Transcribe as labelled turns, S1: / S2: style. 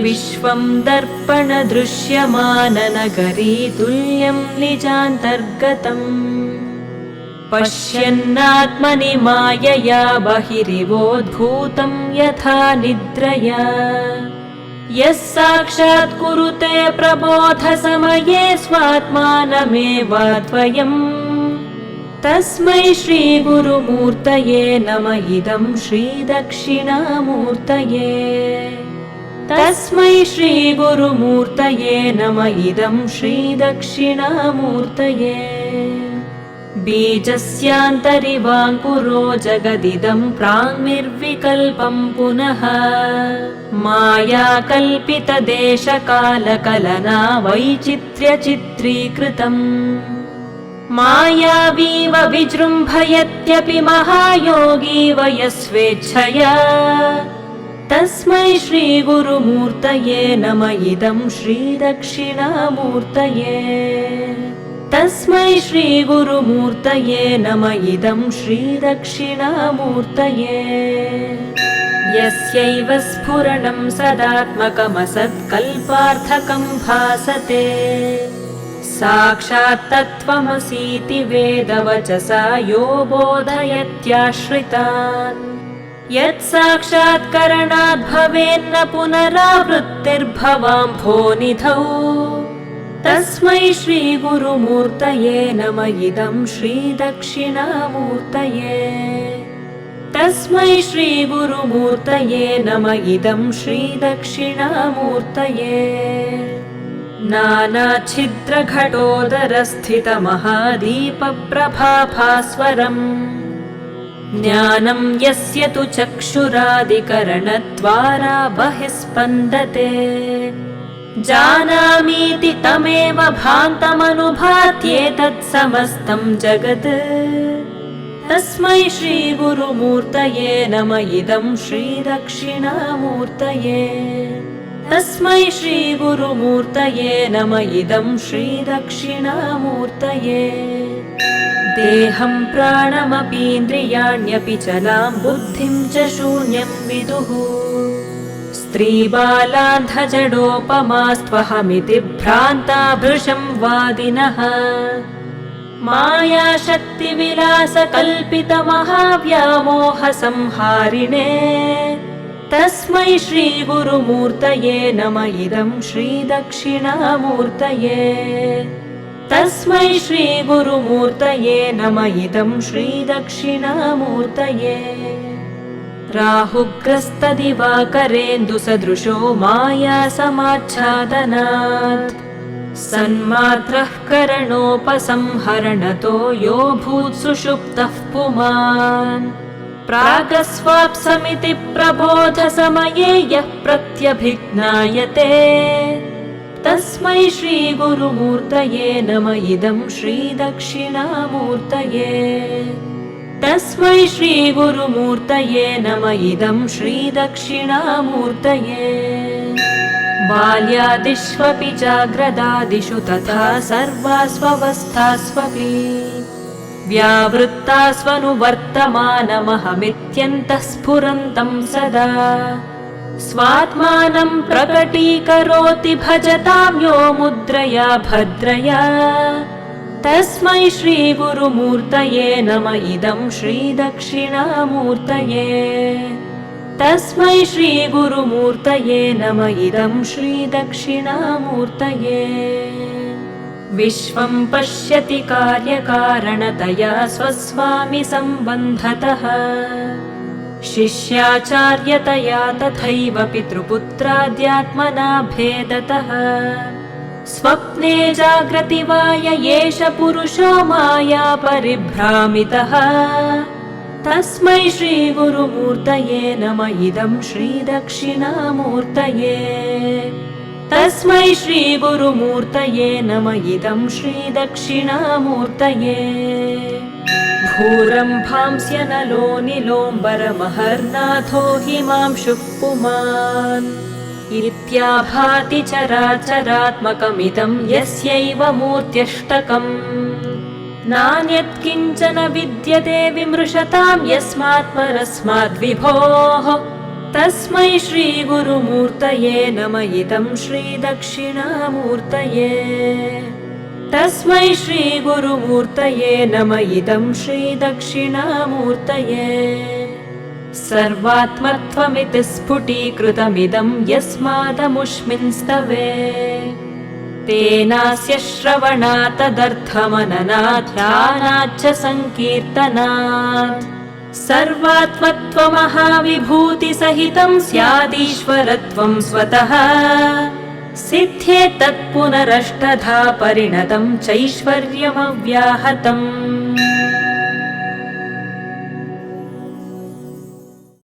S1: विश्वं दर्पणदृश्यमाननगरी तुल्यं निजान्तर्गतम् पश्यन्नात्मनि मायया बहिरिवोद्भूतं यथा निद्रया यः साक्षात् कुरुते प्रबोधसमये स्वात्मानमेवाद्वयम् तस्मै श्रीगुरुमूर्तये नमः इदं श्रीदक्षिणामूर्तये तस्मै श्रीगुरुमूर्तये नमः इदं श्रीदक्षिणामूर्तये बीजस्यान्तरिवाङ्कुरो जगदिदं प्राङ्निर्विकल्पं पुनः मायाकल्पितदेशकालकलना वैचित्र्यचित्रीकृतम् मायावीव विजृम्भयत्यपि महायोगी वयस्वेच्छया तस्मै श्रीगुरुमूर्तये नमः इदं श्रीदक्षिणामूर्तये तस्मै श्रीगुरुमूर्तये नमः इदं श्रीदक्षिणामूर्तये यस्यैव स्फुरणं सदात्मकमसत्कल्पार्थकं भासते साक्षात् तत्त्वमसीति वेदवचसा यो बोधयत्याश्रितान् यत् साक्षात्करणात् भवेन्न पुनरावृत्तिर्भवाम्भोनिधौ तस्मै श्रीगुरुमूर्तये नमः इदं श्रीदक्षिणामूर्तये तस्मै श्रीगुरुमूर्तये नमः इदं श्रीदक्षिणामूर्तये नानाच्छिद्रघटोदरस्थितमहादीपप्रभाभास्वरम् ज्ञानं यस्य तु चक्षुरादिकरणद्वारा बहिः स्पन्दते जानामीति तमेव भान्तमनुभात्येतत् समस्तं जगत् तस्मै श्रीगुरुमूर्तये नमः इदं श्रीदक्षिणामूर्तये तस्मै श्रीगुरुमूर्तये नमः इदं श्रीदक्षिणामूर्तये देहं प्राणमपीन्द्रियाण्यपि चलां बुद्धिं च शून्यं विदुः स्त्रीबालान्धजडोपमास्त्वहमिति भ्रान्ता भृशं वादिनः मायाशक्तिविलासकल्पितमहाव्यामोहसंहारिणे तस्मै श्रीगुरुमूर्तये नमः इदं श्रीदक्षिणामूर्तये तस्मै श्रीगुरुमूर्तये नमः इदं श्रीदक्षिणामूर्तये राहुग्रस्तदिवाकरेन्दुसदृशो मायासमाच्छादनात् सन्मात्रः करणोपसंहरणतो यो भूत्सुषुप्तः पुमान् प्रागस्वाप्समिति प्रबोधसमये यः प्रत्यभिज्ञायते तस्मै श्रीगुरुमूर्तये नमः इदं श्रीदक्षिणामूर्तये तस्मै श्रीगुरुमूर्तये नमः इदं श्रीदक्षिणामूर्तये बाल्यादिष्वपि जाग्रदादिषु तथा सर्वास्वस्थास्वपि व्यावृत्तास्वनुवर्तमानमहमित्यन्तः स्फुरन्तं सदा स्वात्मानं प्रकटीकरोति भजतां यो मुद्रया भद्रया तस्मै श्रीगुरुमूर्तये नमः इदं श्रीदक्षिणामूर्तये तस्मै श्रीगुरुमूर्तये नमः इदं श्रीदक्षिणामूर्तये विश्वं पश्यति कार्यकारणतया स्वस्वामि सम्बन्धतः शिष्याचार्यतया तथैव पितृपुत्राद्यात्मना भेदतः स्वप्ने जाग्रति वा य एष पुरुषो माया परिभ्रामितः तस्मै श्रीगुरुमूर्तये नमः इदं श्रीदक्षिणामूर्तये तस्मै श्रीगुरुमूर्तये नमः इदं श्रीदक्षिणामूर्तये भूरम्भांस्यनलो निलोम्बरमहर्नाथो हिमांशुः पुमान् इत्याभाति चराचरात्मकमिदं यस्यैव मूर्त्यष्टकम् नान्यत् किञ्चन विद्यते विमृशतां यस्मात् परस्माद् विभोः तस्मै श्रीगुरुमूर्तये नम इदं श्रीदक्षिणामूर्तये तस्मै श्रीगुरुमूर्तये नम इदं श्रीदक्षिणामूर्तये सर्वात्मत्वमिति स्फुटीकृतमिदं यस्मादमुष्मिन् स्तवे तेनास्य श्रवणात् तदर्थमननात् ध्यानाच्च संकीर्तनात् सर्वात्मत्वमहाविभूतिसहितं स्यादीश्वरत्वं स्वतः सिद्ध्येत् तत्पुनरष्टधा परिणतं चैश्वर्यमव्याहतम्।